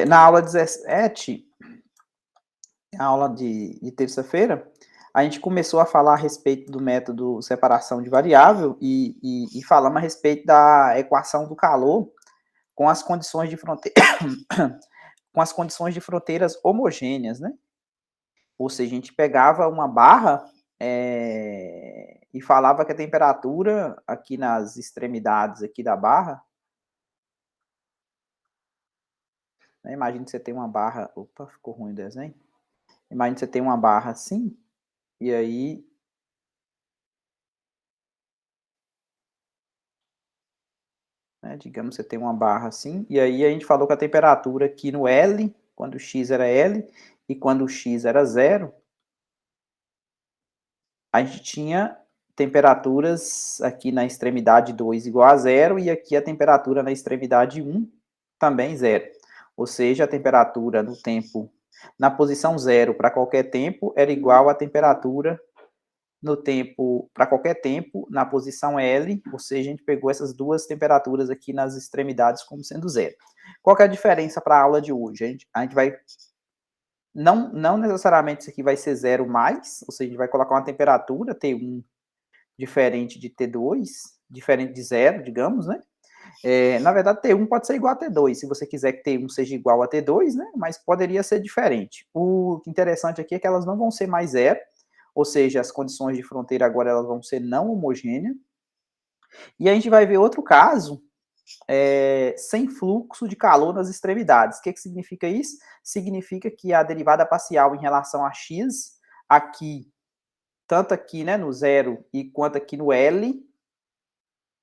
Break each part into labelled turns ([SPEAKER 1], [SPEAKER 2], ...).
[SPEAKER 1] Na aula 17, a aula de terça-feira, a gente começou a falar a respeito do método separação de variável e falamos a respeito da equação do calor com as condições de fronteira, com as condições de fronteiras homogêneas, né? Ou seja, a gente pegava uma barra e falava que a temperatura aqui nas extremidades aqui da barra, né? Imagina que você tem uma barra, opa, ficou ruim o desenho. Imagina que você tem uma barra assim, e aí né, digamos que você tem uma barra assim, e aí a gente falou que a temperatura aqui no L, quando o x era L, e quando o x era 0, a gente tinha temperaturas aqui na extremidade 2 igual a 0, e aqui a temperatura na extremidade 1 também 0. Ou seja, a temperatura no tempo, na posição 0 para qualquer tempo, era igual à temperatura no tempo, para qualquer tempo, na posição L, ou seja, a gente pegou essas duas temperaturas aqui nas extremidades como sendo 0. Qual que é a diferença para a aula de hoje? A gente vai, não necessariamente isso aqui vai ser 0 mais, ou seja, a gente vai colocar uma temperatura, T1, diferente de T2, diferente de 0, digamos, né? Na verdade, T1 pode ser igual a T2, se você quiser que T1 seja igual a T2, né? Mas poderia ser diferente. O interessante aqui é que elas não vão ser mais 0, ou seja, as condições de fronteira agora elas vão ser não homogêneas. E a gente vai ver outro caso sem fluxo de calor nas extremidades. O que significa isso? Significa que a derivada parcial em relação a x, aqui, tanto aqui né, no 0 e quanto aqui no L,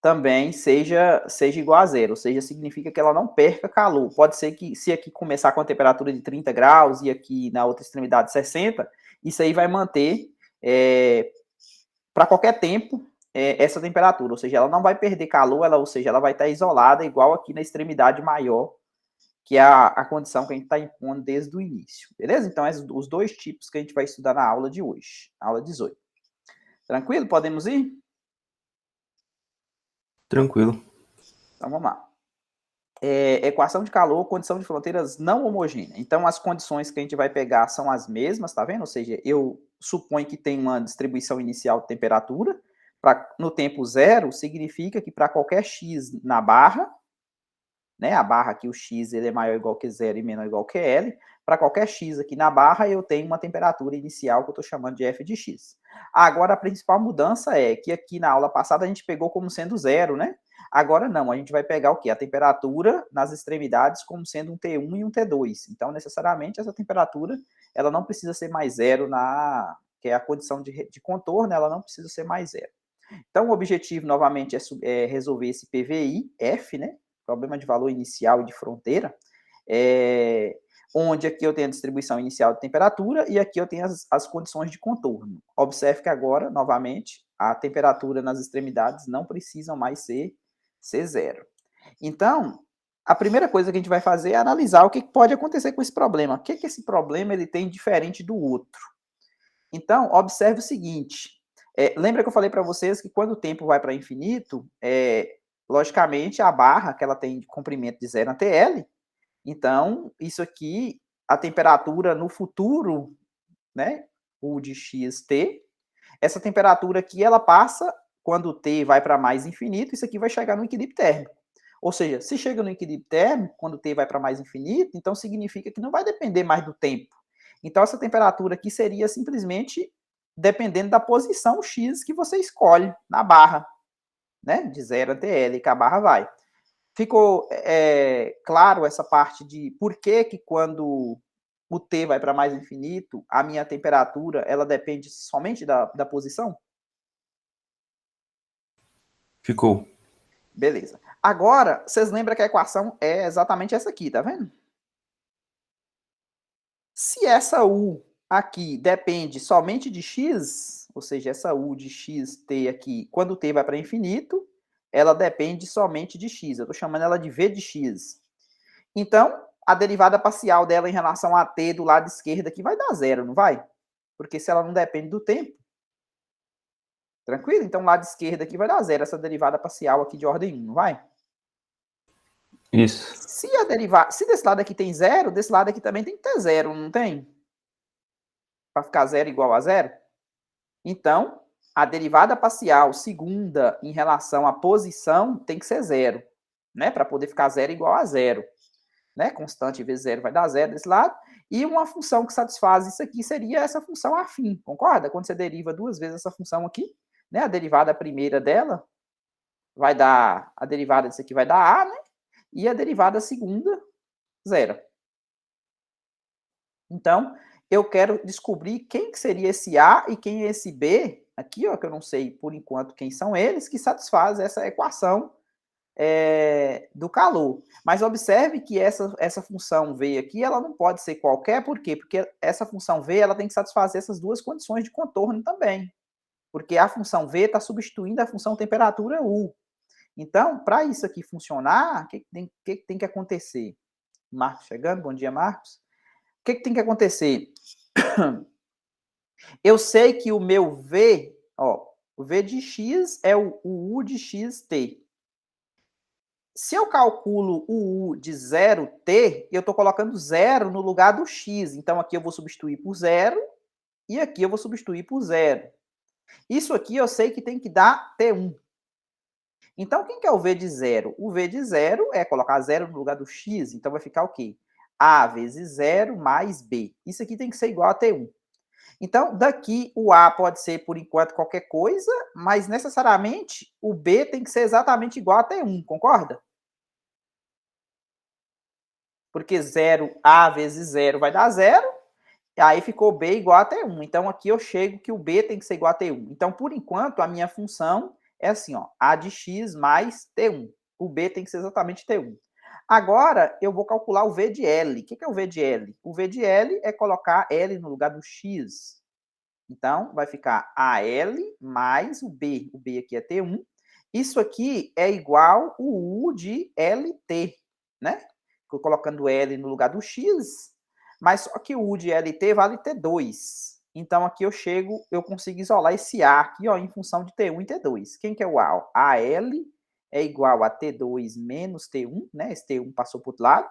[SPEAKER 1] também seja igual a 0, ou seja, significa que ela não perca calor. Pode ser que, se aqui começar com a temperatura de 30 graus e aqui na outra extremidade 60, isso aí vai manter para qualquer tempo essa temperatura, ou seja, ela não vai perder calor, ou seja, ela vai estar isolada, igual aqui na extremidade maior, que é a condição que a gente está impondo desde o início, beleza? Então, os dois tipos que a gente vai estudar na aula de hoje, aula 18. Tranquilo? Podemos ir?
[SPEAKER 2] Tranquilo.
[SPEAKER 1] Então, vamos lá. Equação de calor, condição de fronteiras não homogênea. Então, as condições que a gente vai pegar são as mesmas, tá vendo? Ou seja, eu suponho que tem uma distribuição inicial de temperatura. No tempo zero, significa que para qualquer x na barra, né, a barra aqui, o x, ele é maior ou igual que zero e menor ou igual que L, para qualquer x aqui na barra, eu tenho uma temperatura inicial que eu estou chamando de f de x. Agora, a principal mudança é que aqui na aula passada a gente pegou como sendo zero, né? Agora não, a gente vai pegar o quê? A temperatura nas extremidades como sendo um T1 e um T2. Então, necessariamente, essa temperatura, ela não precisa ser mais zero que é a condição de contorno, ela não precisa ser mais zero. Então, o objetivo, novamente, é resolver esse PVI, F, né? Problema de valor inicial e de fronteira, onde aqui eu tenho a distribuição inicial de temperatura e aqui eu tenho as condições de contorno. Observe que agora, novamente, a temperatura nas extremidades não precisam mais ser zero. Então, a primeira coisa que a gente vai fazer é analisar o que pode acontecer com esse problema. O que esse problema ele tem diferente do outro? Então, observe o seguinte. Lembra que eu falei para vocês que quando o tempo vai para infinito, logicamente, a barra que ela tem de comprimento de 0 até L, então, isso aqui, a temperatura no futuro, né, U de xt, essa temperatura aqui, ela passa, quando o T vai para mais infinito, isso aqui vai chegar no equilíbrio térmico. Ou seja, se chega no equilíbrio térmico, quando o T vai para mais infinito, então significa que não vai depender mais do tempo. Então, essa temperatura aqui seria simplesmente dependendo da posição X que você escolhe na barra, né? De 0 até L, que a barra vai. Ficou claro essa parte de por que quando o T vai para mais infinito, a minha temperatura ela depende somente da posição?
[SPEAKER 2] Ficou.
[SPEAKER 1] Beleza. Agora, vocês lembram que a equação é exatamente essa aqui, tá vendo? Se essa U aqui depende somente de x, ou seja, essa U de xt aqui, quando o t vai para infinito, ela depende somente de x. Eu estou chamando ela de v de x. Então, a derivada parcial dela em relação a t do lado esquerdo aqui vai dar zero, não vai? Porque se ela não depende do tempo. Tranquilo? Então, o lado esquerdo aqui vai dar zero, essa derivada parcial aqui de ordem 1, não vai?
[SPEAKER 2] Isso.
[SPEAKER 1] Se desse lado aqui tem zero, desse lado aqui também tem que ter zero, não tem? Para ficar zero igual a zero? Então, a derivada parcial segunda em relação à posição tem que ser zero, né? Para poder ficar zero igual a zero. Né? Constante vezes zero vai dar zero desse lado. E uma função que satisfaz isso aqui seria essa função afim, concorda? Quando você deriva duas vezes essa função aqui, né? A derivada primeira dela vai dar, a derivada disso aqui vai dar A, né? E a derivada segunda, zero. Então, eu quero descobrir quem que seria esse A e quem é esse B, aqui, ó, que eu não sei por enquanto quem são eles, que satisfazem essa equação do calor. Mas observe que essa função V aqui, ela não pode ser qualquer, por quê? Porque essa função V, ela tem que satisfazer essas duas condições de contorno também. Porque a função V está substituindo a função temperatura U. Então, para isso aqui funcionar, o que tem que acontecer? Marcos chegando, bom dia, Marcos. O que tem que acontecer? Eu sei que o meu V, ó, o V de X é o U de XT. Se eu calculo o U de 0t, eu estou colocando 0 no lugar do x. Então, aqui eu vou substituir por 0 e aqui eu vou substituir por 0. Isso aqui eu sei que tem que dar t1. Então, quem que é o v de 0? O v de 0 é colocar 0 no lugar do x. Então, vai ficar o quê? A vezes 0 mais b. Isso aqui tem que ser igual a t1. Então, daqui o A pode ser, por enquanto, qualquer coisa, mas necessariamente o B tem que ser exatamente igual a T1, concorda? Porque 0A vezes 0 vai dar 0, aí ficou B igual a T1. Então, aqui eu chego que o B tem que ser igual a T1. Então, por enquanto, a minha função é assim, ó, A de X mais T1. O B tem que ser exatamente T1. Agora, eu vou calcular o V de L. O que é o V de L? O V de L é colocar L no lugar do X. Então, vai ficar AL mais o B. O B aqui é T1. Isso aqui é igual o U de LT, né? Estou colocando L no lugar do X, mas só que o U de LT vale T2. Então, aqui eu consigo isolar esse A aqui, ó, em função de T1 e T2. Quem que é o A? AL é igual a T2 menos T1, né? Esse T1 passou para o outro lado.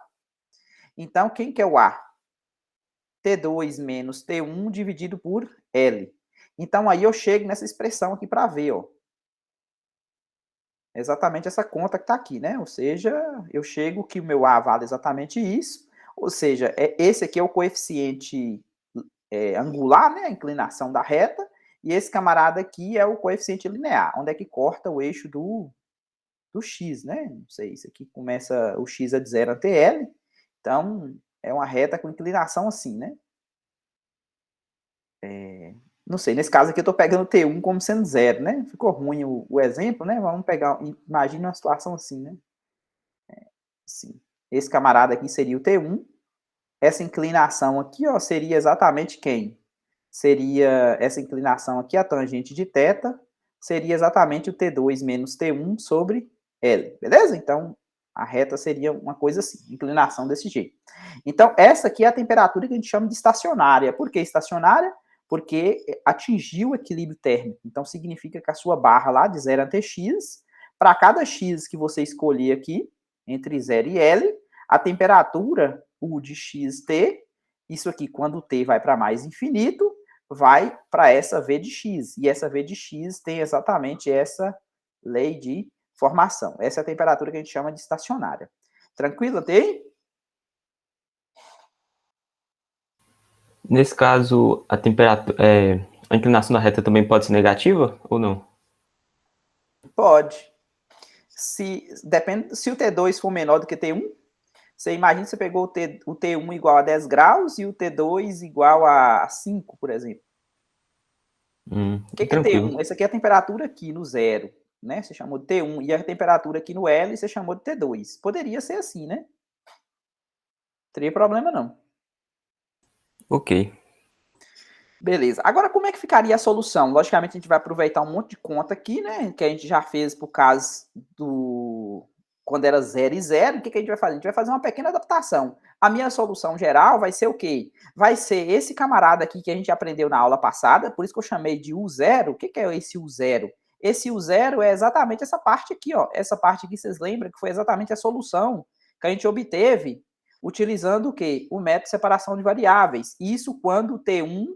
[SPEAKER 1] Então, quem que é o A? T2 menos T1 dividido por L. Então, aí eu chego nessa expressão aqui para ver, ó. Exatamente essa conta que está aqui, né? Ou seja, eu chego que o meu A vale exatamente isso. Ou seja, esse aqui é o coeficiente angular, né? A inclinação da reta. E esse camarada aqui é o coeficiente linear, onde é que corta o eixo do X, né? Não sei, isso aqui começa, o X é de 0 até L. Então, é uma reta com inclinação assim, né? Não sei, nesse caso aqui eu estou pegando o T1 como sendo 0, né? Ficou ruim o exemplo, né? Vamos pegar, imagina uma situação assim, né? Assim, esse camarada aqui seria o T1. Essa inclinação aqui, ó, seria exatamente quem? Seria essa inclinação aqui, a tangente de θ, seria exatamente o T2 menos T1 sobre L, beleza? Então, a reta seria uma coisa assim, inclinação desse jeito. Então, essa aqui é a temperatura que a gente chama de estacionária. Por que estacionária? Porque atingiu o equilíbrio térmico. Então, significa que a sua barra lá de 0 até x, para cada x que você escolher aqui, entre 0 e L, a temperatura, U de xt, isso aqui, quando o t vai para mais infinito, vai para essa V de x. E essa V de x tem exatamente essa lei de formação. Essa é a temperatura que a gente chama de estacionária. Tranquilo até aí?
[SPEAKER 2] Nesse caso, a temperatura, a inclinação da reta também pode ser negativa ou não?
[SPEAKER 1] Pode. Depende, se o T2 for menor do que T1, você imagina que você pegou o T1 igual a 10 graus e o T2 igual a 5, por exemplo. O que é
[SPEAKER 2] Tranquilo.
[SPEAKER 1] T1? Essa aqui é a temperatura aqui no zero, né? Você chamou de T1. E a temperatura aqui no L você chamou de T2. Poderia ser assim, né? Não teria problema não.
[SPEAKER 2] Ok.
[SPEAKER 1] Beleza. Agora, como é que ficaria a solução? Logicamente, a gente vai aproveitar um monte de conta aqui, né? Que a gente já fez por causa do... Quando era 0 e 0, o que a gente vai fazer? A gente vai fazer uma pequena adaptação. A minha solução geral vai ser o quê? Vai ser esse camarada aqui que a gente aprendeu na aula passada, por isso que eu chamei de U0. O que é esse U0? Esse U0 é exatamente essa parte aqui, ó. Essa parte aqui, vocês lembram que foi exatamente a solução que a gente obteve utilizando o quê? O método de separação de variáveis. Isso quando T1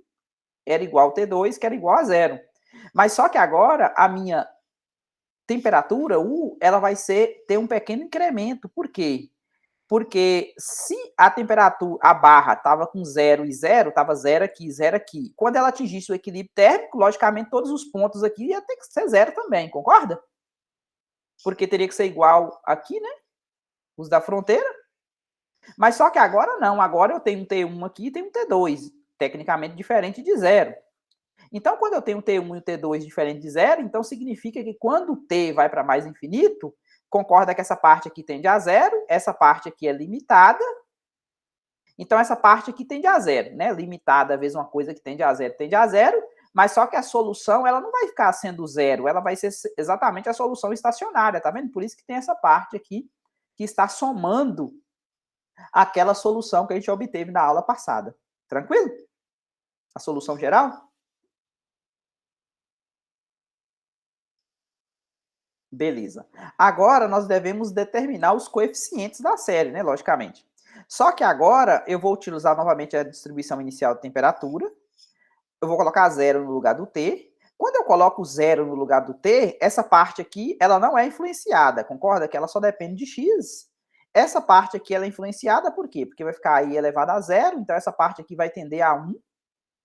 [SPEAKER 1] era igual a T2, que era igual a zero. Mas só que agora a minha temperatura, U, ela vai ter um pequeno incremento. Por quê? Porque se a temperatura, a barra estava com 0 e 0, estava 0 aqui, 0 aqui. Quando ela atingisse o equilíbrio térmico, logicamente todos os pontos aqui ia ter que ser 0 também, concorda? Porque teria que ser igual aqui, né? Os da fronteira. Mas só que agora não, agora eu tenho um T1 aqui e tenho um T2, tecnicamente diferente de 0. Então, quando eu tenho um T1 e um T2 diferente de 0, então significa que quando o T vai para mais infinito, concorda que essa parte aqui tende a 0, essa parte aqui é limitada, então essa parte aqui tende a 0, né? Limitada vezes uma coisa que tende a 0, tende a 0, mas só que a solução, ela não vai ficar sendo 0, ela vai ser exatamente a solução estacionária, tá vendo? Por isso que tem essa parte aqui que está somando aquela solução que a gente obteve na aula passada. Tranquilo? A solução geral? Beleza. Agora nós devemos determinar os coeficientes da série, né? Logicamente. Só que agora eu vou utilizar novamente a distribuição inicial de temperatura. Eu vou colocar 0 no lugar do T. Quando eu coloco 0 no lugar do T, essa parte aqui, ela não é influenciada, concorda? Que ela só depende de X. Essa parte aqui, ela é influenciada por quê? Porque vai ficar I elevado a 0, então essa parte aqui vai tender a 1,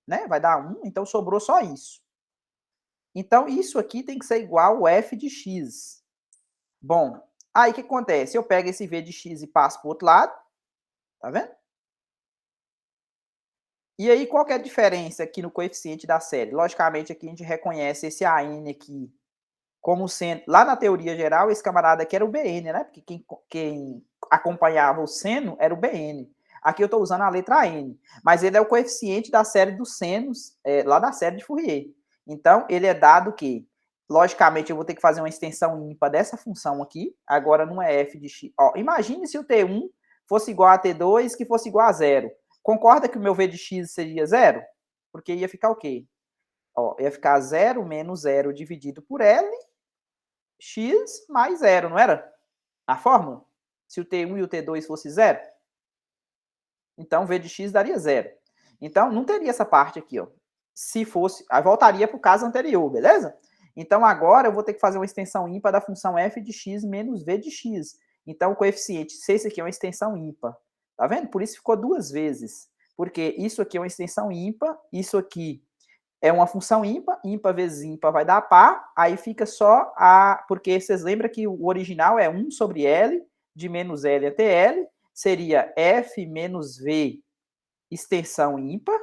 [SPEAKER 1] né? Vai dar 1, então sobrou só isso. Então, isso aqui tem que ser igual ao f de x. Bom, aí o que acontece? Eu pego esse v de x e passo para o outro lado, tá vendo? E aí, qual que é a diferença aqui no coeficiente da série? Logicamente, aqui a gente reconhece esse AN aqui como sendo, lá na teoria geral, esse camarada aqui era o BN, né? Porque quem acompanhava o seno era o BN. Aqui eu estou usando a letra N, mas ele é o coeficiente da série dos senos, lá da série de Fourier. Então, ele é dado que, logicamente, eu vou ter que fazer uma extensão ímpar dessa função aqui, agora não é f de x. Ó, imagine se o T1 fosse igual a T2, que fosse igual a zero. Concorda que o meu v de x seria zero? Porque ia ficar o quê? Ó, ia ficar 0 menos 0 dividido por L, x mais 0, não era? A fórmula? Se o T1 e o T2 fosse 0, então v de x daria 0. Então, não teria essa parte aqui, ó. Se fosse, aí voltaria para o caso anterior, beleza? Então, agora eu vou ter que fazer uma extensão ímpar da função f de x menos v de x. Então, o coeficiente, se esse aqui é uma extensão ímpar, tá vendo? Por isso ficou duas vezes. Porque isso aqui é uma extensão ímpar, isso aqui é uma função ímpar, ímpar vezes ímpar vai dar par, aí fica só a... Porque vocês lembram que o original é 1 sobre L, de menos L até L, seria F menos V extensão ímpar,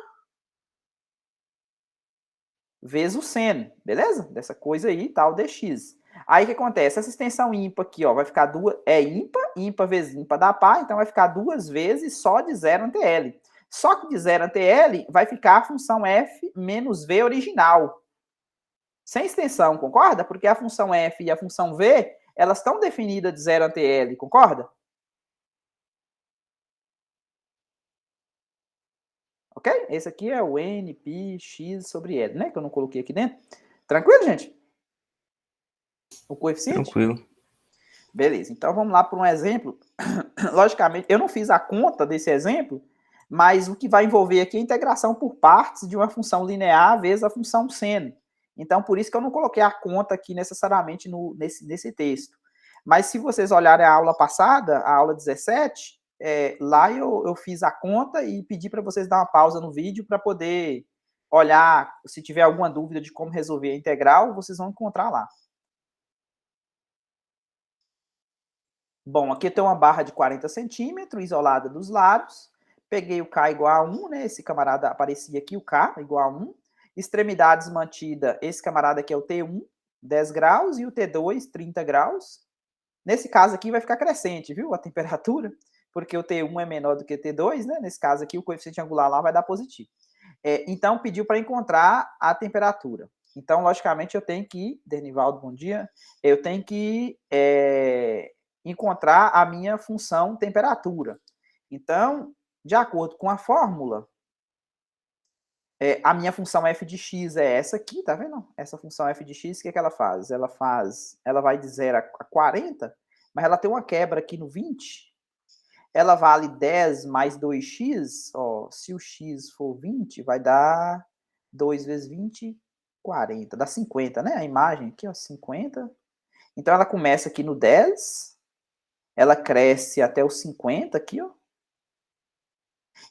[SPEAKER 1] vezes o seno, beleza? Dessa coisa aí, tal, dx. Aí o que acontece? Essa extensão ímpar aqui, ó, vai ficar duas... É ímpar, ímpar vezes ímpar dá par, então vai ficar duas vezes só de 0 ante L. Só que de 0 ante L vai ficar a função f menos v original. Sem extensão, concorda? Porque a função f e a função v, elas estão definidas de 0 ante L, concorda? Ok? Esse aqui é o n, π, x sobre L, né? Que eu não coloquei aqui dentro. Tranquilo, gente? O coeficiente?
[SPEAKER 2] Tranquilo.
[SPEAKER 1] Beleza, então vamos lá para um exemplo. Logicamente, eu não fiz a conta desse exemplo, mas o que vai envolver aqui é a integração por partes de uma função linear vezes a função seno. Então, por isso que eu não coloquei a conta aqui necessariamente nesse texto. Mas se vocês olharem a aula passada, a aula 17, lá eu fiz a conta e pedi para vocês dar uma pausa no vídeo para poder olhar, se tiver alguma dúvida de como resolver a integral, vocês vão encontrar lá. Bom, aqui tem uma barra de 40 centímetros, isolada dos lados. Peguei o K igual a 1, né? Esse camarada aparecia aqui, o K igual a 1. Extremidades mantida, esse camarada aqui é o T1, 10 graus, e o T2, 30 graus. Nesse caso aqui vai ficar crescente, viu? A temperatura, porque o T1 é menor do que o T2, né? Nesse caso aqui, o coeficiente angular lá vai dar positivo. Então, pediu para encontrar a temperatura. Então, logicamente, eu tenho que, Dernivaldo, bom dia, eu tenho que encontrar a minha função temperatura. Então, de acordo com a fórmula, a minha função f de x é essa aqui, tá vendo? Essa função f de x, o que, é que ela faz? Ela vai de 0 a 40, mas ela tem uma quebra aqui no 20, ela vale 10 mais 2x, ó, se o x for 20, vai dar 2 vezes 20, 40, dá 50, né? A imagem aqui, ó, 50. Então, ela começa aqui no 10, ela cresce até o 50 aqui, ó.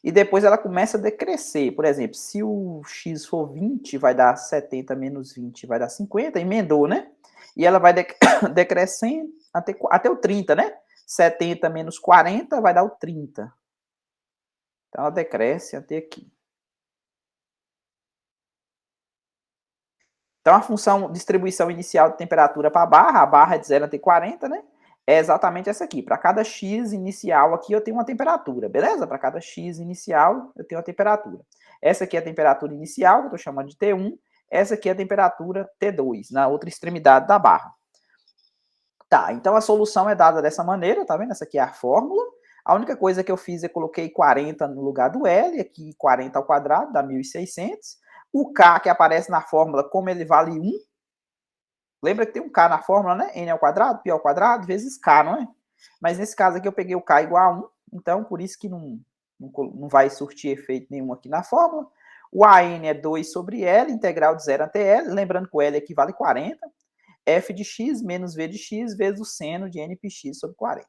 [SPEAKER 1] E depois ela começa a decrescer. Por exemplo, se o x for 20, vai dar 70 menos 20, vai dar 50, emendou, né? E ela vai decrescendo até o 30, né? 70 menos 40 vai dar o 30. Então, ela decresce até aqui. Então, a função distribuição inicial de temperatura para a barra é de 0 até 40, né? É exatamente essa aqui. Para cada x inicial aqui, eu tenho uma temperatura, beleza? Para cada x inicial, eu tenho uma temperatura. Essa aqui é a temperatura inicial, que eu estou chamando de T1. Essa aqui é a temperatura T2, na outra extremidade da barra. Tá, então a solução é dada dessa maneira, tá vendo? Essa aqui é a fórmula. A única coisa que eu fiz é coloquei 40 no lugar do L, aqui 40 ao quadrado, dá 1.600. O K que aparece na fórmula, como ele vale 1, lembra que tem um K na fórmula, né? N ao quadrado, π ao quadrado, vezes K, não é? Mas nesse caso aqui eu peguei o K igual a 1, então por isso que não vai surtir efeito nenhum aqui na fórmula. O AN é 2 sobre L, integral de 0 até L, lembrando que o L aqui vale 40. F de x menos V de x vezes o seno de nπx sobre 40.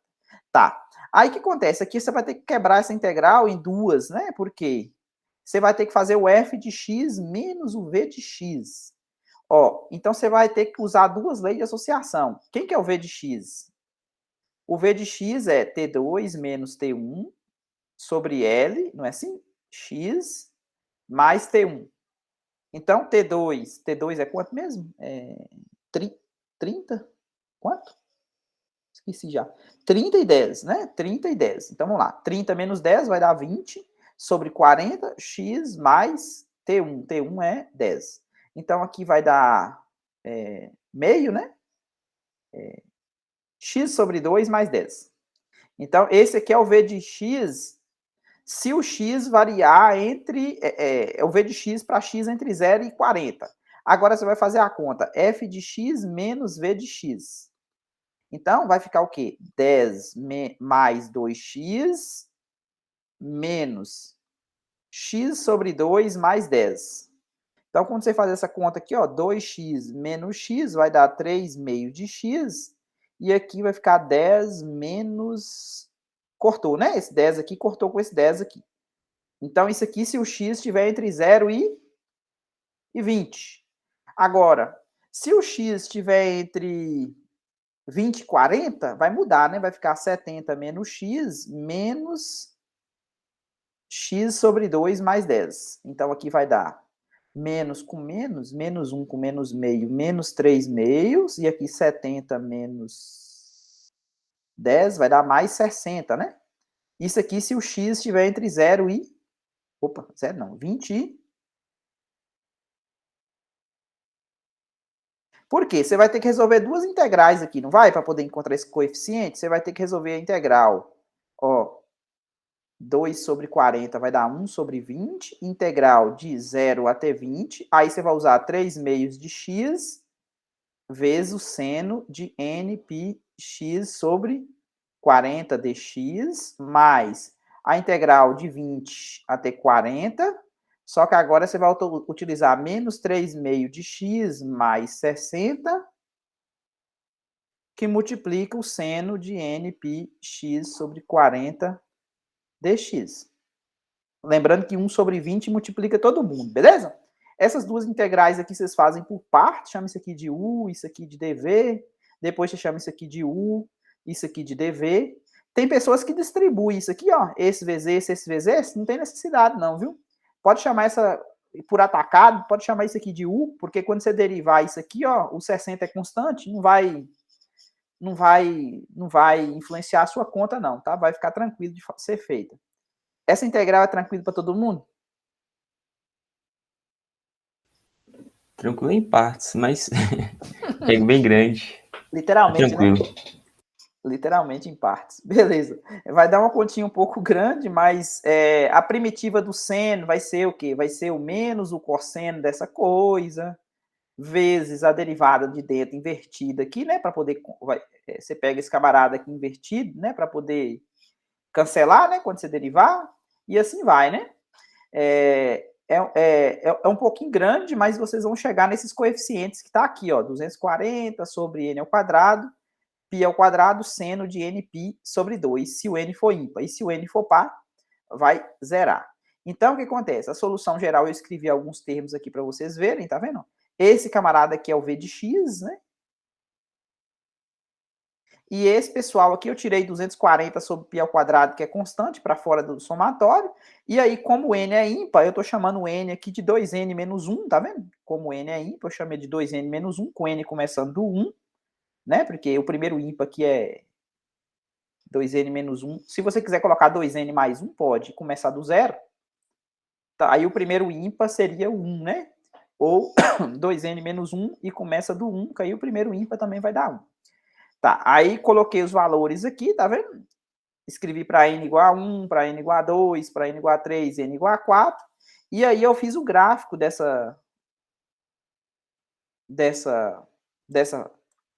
[SPEAKER 1] Tá. Aí o que acontece? Aqui você vai ter que quebrar essa integral em duas, né? Por quê? Você vai ter que fazer o f de x menos o v de x. Ó, então você vai ter que usar duas leis de associação. Quem que é o v de x? O v de x é T2 menos T1 sobre L, não é assim? X mais T1. Então, T2 é quanto mesmo? É 30? Quanto? Esqueci já. 30 e 10, né? 30 e 10. Então, vamos lá. 30 menos 10 vai dar 20 sobre 40, x mais T1. T1 é 10. Então, aqui vai dar meio, né? X sobre 2 mais 10. Então, esse aqui é o V de X, se o X variar entre... É o V de X para X entre 0 e 40. Agora, você vai fazer a conta. F de X menos V de X. Então, vai ficar o quê? 10 mais 2x menos x sobre 2 mais 10. Então, quando você fazer essa conta aqui, ó, 2x menos x vai dar 3 meio de x. E aqui vai ficar 10 menos... Cortou, né? Esse 10 aqui cortou com esse 10 aqui. Então, isso aqui, se o x estiver entre 0 e 20. Agora, se o x estiver entre 20 e 40, vai mudar, né? Vai ficar 70 menos x sobre 2 mais 10. Então, aqui vai dar menos com menos 1 com menos meio, menos 3 meios, e aqui 70 menos 10 vai dar mais 60, né? Isso aqui se o x estiver entre 0 e... Opa, 0 não, 20 e... Por quê? Você vai ter que resolver duas integrais aqui, não vai? Para poder encontrar esse coeficiente, você vai ter que resolver a integral. Ó, 2 sobre 40 vai dar 1 sobre 20, integral de 0 até 20. Aí você vai usar 3 meios de x vezes o seno de nπx sobre 40 dx, mais a integral de 20 até 40. Só que agora você vai utilizar menos 3 meio de x mais 60, que multiplica o seno de nπx sobre 40 dx. Lembrando que 1 sobre 20 multiplica todo mundo, beleza? Essas duas integrais aqui vocês fazem por parte, chama isso aqui de u, isso aqui de dv, depois você chama isso aqui de u, isso aqui de dv. Tem pessoas que distribuem isso aqui, ó, esse vezes esse, não tem necessidade não, viu? Pode chamar essa por atacado, pode chamar isso aqui de u, porque quando você derivar isso aqui, ó, o 60 é constante, não vai influenciar a sua conta não, tá? Vai ficar tranquilo de ser feita. Essa integral é tranquila para todo mundo?
[SPEAKER 2] Tranquilo em partes, mas pego bem grande.
[SPEAKER 1] Literalmente, né?
[SPEAKER 2] Tranquilo.
[SPEAKER 1] Literalmente em partes. Beleza. Vai dar uma continha um pouco grande, mas a primitiva do seno vai ser o quê? Vai ser o menos o cosseno dessa coisa, vezes a derivada de dentro invertida aqui, né? Para poder... você pega esse camarada aqui invertido, né? Para poder cancelar, né? Quando você derivar, e assim vai, né? É um pouquinho grande, mas vocês vão chegar nesses coeficientes que está aqui, ó, 240 sobre n ao quadrado, π ao quadrado, seno de nπ sobre 2, se o n for ímpar. E se o n for par, vai zerar. Então, o que acontece? A solução geral, eu escrevi alguns termos aqui para vocês verem, tá vendo? Esse camarada aqui é o v de x, né? E esse pessoal aqui eu tirei 240 sobre π ao quadrado, que é constante, para fora do somatório. E aí, como n é ímpar, eu estou chamando o n aqui de 2n menos 1, tá vendo? Como n é ímpar, eu chamei de 2n menos 1, com n começando do 1, né? Porque o primeiro ímpar aqui é 2n menos 1. Se você quiser colocar 2n mais 1, pode começar do 0. Tá, aí o primeiro ímpar seria o 1, né? Ou 2n menos 1 e começa do 1, que aí o primeiro ímpar também vai dar 1. Tá, aí coloquei os valores aqui, tá vendo? Escrevi para n igual a 1, para n igual a 2, para n igual a 3, n igual a 4. E aí eu fiz o gráfico dessa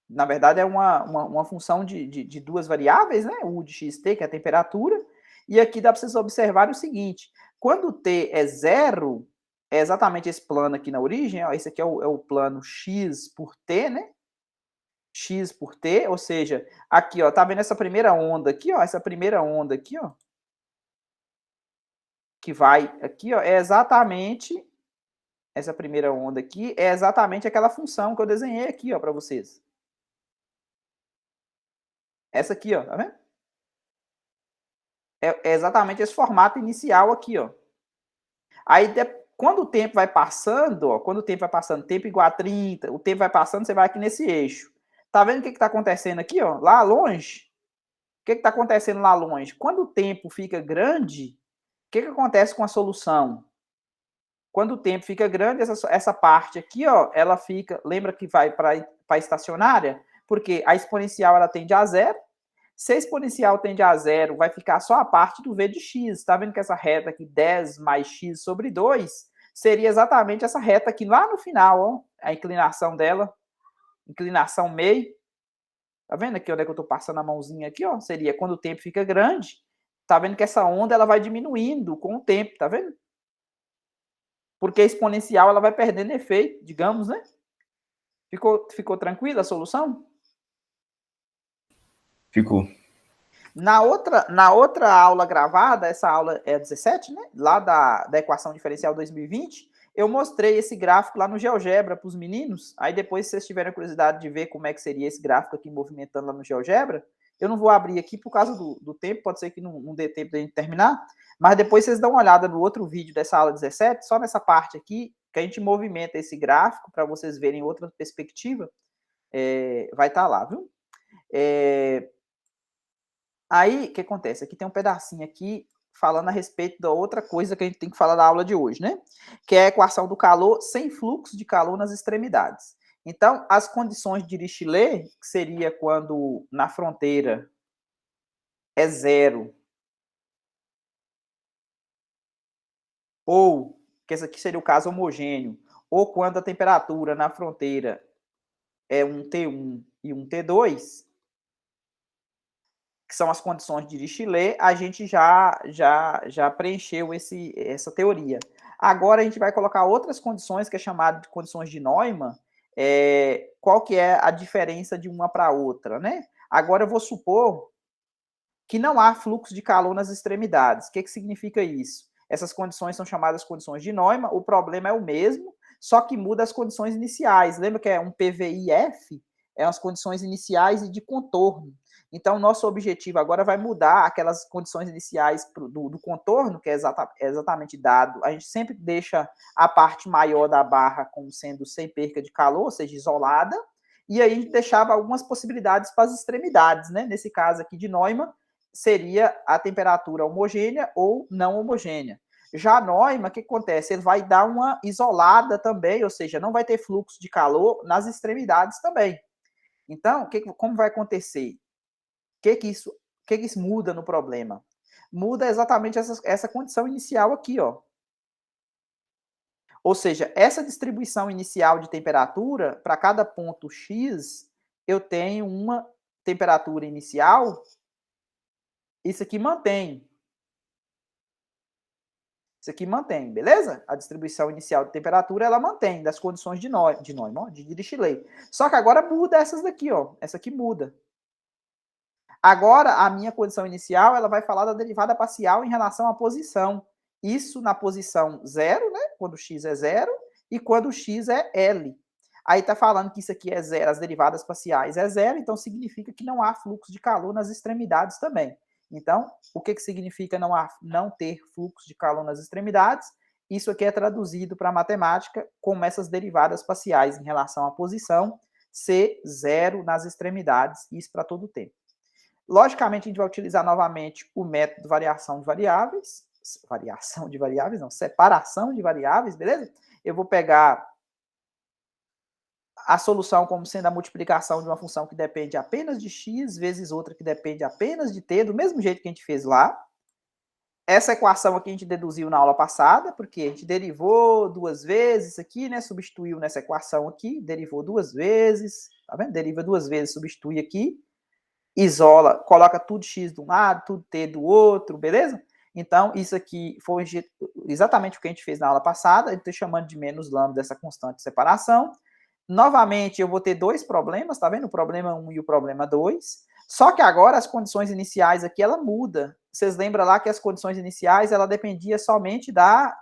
[SPEAKER 1] na verdade é uma função de duas variáveis, né? U de xt, que é a temperatura. E aqui dá para vocês observarem o seguinte, quando t é 0, é exatamente esse plano aqui na origem, ó, esse aqui é o plano x por t, né? X por t, ou seja, aqui, ó, tá vendo essa primeira onda aqui, ó, essa primeira onda aqui, ó, que vai aqui, ó, é exatamente essa primeira onda aqui, é exatamente aquela função que eu desenhei aqui, ó, para vocês. Essa aqui, ó, tá vendo? É exatamente esse formato inicial aqui, ó. Aí, quando o tempo vai passando, ó, quando o tempo vai passando, tempo igual a 30, o tempo vai passando, você vai aqui nesse eixo. Tá vendo o que está acontecendo aqui, ó? Lá longe, o que está acontecendo lá longe? Quando o tempo fica grande, o que acontece com a solução? Quando o tempo fica grande, essa parte aqui, ó, ela fica, lembra que vai para a estacionária? Porque a exponencial ela tende a zero. Se a exponencial tende a zero, vai ficar só a parte do v de x. Está vendo que essa reta aqui, 10 mais x sobre 2, seria exatamente essa reta aqui lá no final, ó, a inclinação dela, inclinação meio. Tá vendo aqui onde é que eu estou passando a mãozinha aqui, ó? Seria quando o tempo fica grande. Tá vendo que essa onda ela vai diminuindo com o tempo, tá vendo? Porque a exponencial ela vai perdendo efeito, digamos, né? Ficou tranquila a solução?
[SPEAKER 2] Ficou.
[SPEAKER 1] Na outra aula gravada, essa aula é 17, né? Lá da equação diferencial 2020, eu mostrei esse gráfico lá no GeoGebra para os meninos. Aí depois, se vocês tiverem curiosidade de ver como é que seria esse gráfico aqui movimentando lá no GeoGebra, eu não vou abrir aqui por causa do tempo, pode ser que não dê tempo de a gente terminar, mas depois vocês dão uma olhada no outro vídeo dessa aula 17, só nessa parte aqui, que a gente movimenta esse gráfico para vocês verem outra perspectiva, vai estar lá, viu? Aí, o que acontece? Aqui tem um pedacinho aqui falando a respeito da outra coisa que a gente tem que falar na aula de hoje, né? Que é a equação do calor sem fluxo de calor nas extremidades. Então, as condições de Dirichlet, que seria quando na fronteira é zero, ou, que esse aqui seria o caso homogêneo, ou quando a temperatura na fronteira é um T1 e um T2, que são as condições de Dirichlet, a gente já preencheu essa teoria. Agora a gente vai colocar outras condições, que é chamado de condições de Neumann, qual que é a diferença de uma para outra, né? Agora eu vou supor que não há fluxo de calor nas extremidades. O que significa isso? Essas condições são chamadas condições de Neumann, o problema é o mesmo, só que muda as condições iniciais. Lembra que é um PVI-F? É as condições iniciais e de contorno. Então, nosso objetivo agora vai mudar aquelas condições iniciais do contorno, que é exatamente dado. A gente sempre deixa a parte maior da barra como sendo sem perca de calor, ou seja, isolada, e aí a gente deixava algumas possibilidades para as extremidades, né? Nesse caso aqui de Neumann, seria a temperatura homogênea ou não homogênea. Já Neumann, o que acontece? Ele vai dar uma isolada também, ou seja, não vai ter fluxo de calor nas extremidades também. Então, como vai acontecer? O que isso muda no problema? Muda exatamente essa condição inicial aqui, ó. Ou seja, essa distribuição inicial de temperatura, para cada ponto X, eu tenho uma temperatura inicial Isso aqui mantém. Isso aqui mantém, beleza? A distribuição inicial de temperatura, ela mantém, das condições de Neumann, de Dirichlet. Só que agora muda essas daqui, ó. Essa aqui muda. Agora, a minha condição inicial, ela vai falar da derivada parcial em relação à posição. Isso na posição 0, né? Quando x é 0, e quando x é L. Aí está falando que isso aqui é 0, as derivadas parciais é 0, então significa que não há fluxo de calor nas extremidades também. Então, o que significa não ter fluxo de calor nas extremidades? Isso aqui é traduzido para a matemática como essas derivadas parciais em relação à posição ser 0 nas extremidades, isso para todo o tempo. Logicamente, a gente vai utilizar novamente o método de variação de variáveis. Separação de variáveis, beleza? Eu vou pegar a solução como sendo a multiplicação de uma função que depende apenas de x vezes outra que depende apenas de t, do mesmo jeito que a gente fez lá. Essa equação aqui a gente deduziu na aula passada, porque a gente derivou duas vezes isso aqui, né? Substituiu nessa equação aqui, derivou duas vezes, tá vendo? Deriva duas vezes, substitui aqui, isola, coloca tudo x de um lado, tudo t do outro, beleza? Então, isso aqui foi exatamente o que a gente fez na aula passada, a gente está chamando de menos lambda dessa constante de separação. Novamente, eu vou ter dois problemas, tá vendo? O problema 1 e o problema 2. Só que agora as condições iniciais aqui, ela muda. Vocês lembram lá que as condições iniciais, ela dependia somente da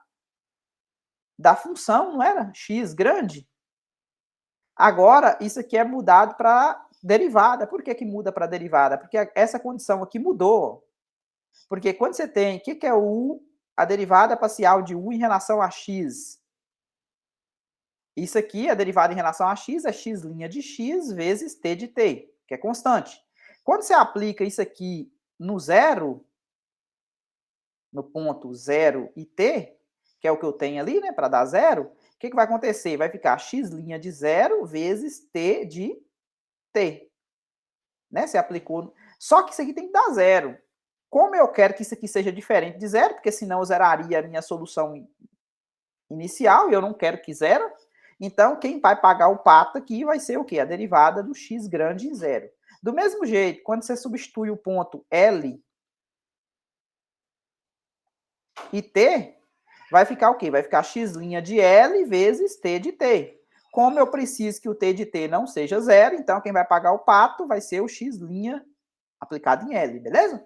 [SPEAKER 1] função, não era? X grande. Agora, isso aqui é mudado para derivada. Por que muda para derivada? Porque essa condição aqui mudou. Porque quando você tem, o que é o U? A derivada parcial de U em relação a X. Isso aqui, a derivada em relação a x, é x' de x vezes t de t, que é constante. Quando você aplica isso aqui no zero, no ponto 0 e t, que é o que eu tenho ali, né, para dar zero, o que vai acontecer? Vai ficar x' de 0 vezes t de t. Né? Você aplicou. Só que isso aqui tem que dar zero. Como eu quero que isso aqui seja diferente de zero, porque senão eu zeraria a minha solução inicial, e eu não quero que zero. Então, quem vai pagar o pato aqui vai ser o quê? A derivada do x grande em zero. Do mesmo jeito, quando você substitui o ponto L e T, vai ficar o quê? Vai ficar x' de L vezes T de T. Como eu preciso que o T de T não seja zero, então quem vai pagar o pato vai ser o x' aplicado em L, beleza?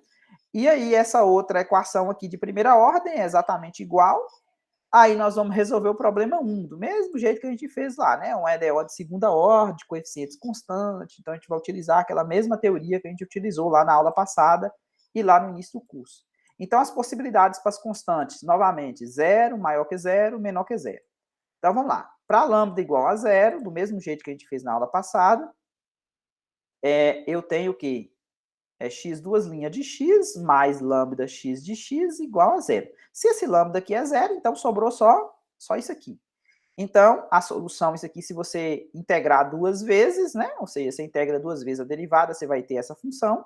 [SPEAKER 1] E aí, essa outra equação aqui de primeira ordem é exatamente igual. Aí nós vamos resolver o problema 1, do mesmo jeito que a gente fez lá, né? Um EDO de segunda ordem, de coeficientes constantes. Então, a gente vai utilizar aquela mesma teoria que a gente utilizou lá na aula passada e lá no início do curso. Então, as possibilidades para as constantes, novamente, 0, maior que 0, menor que 0. Então, vamos lá. Para lambda igual a 0, do mesmo jeito que a gente fez na aula passada, eu tenho o quê? X duas linhas de x mais lambda x de x igual a zero. Se esse lambda aqui é zero, então sobrou só isso aqui. Então, a solução, isso aqui, se você integrar duas vezes, né? Ou seja, você integra duas vezes a derivada, você vai ter essa função.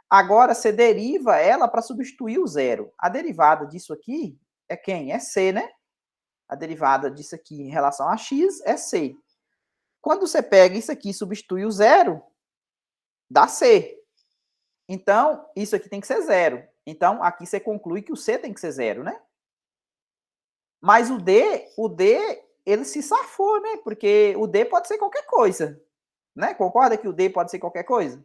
[SPEAKER 1] Agora, você deriva ela para substituir o zero. A derivada disso aqui é quem? É c, né? A derivada disso aqui em relação a x é c. Quando você pega isso aqui e substitui o zero, dá c. Então, isso aqui tem que ser zero. Então, aqui você conclui que o C tem que ser zero, né? Mas o D, ele se safou, né? Porque o D pode ser qualquer coisa. Né? Concorda que o D pode ser qualquer coisa?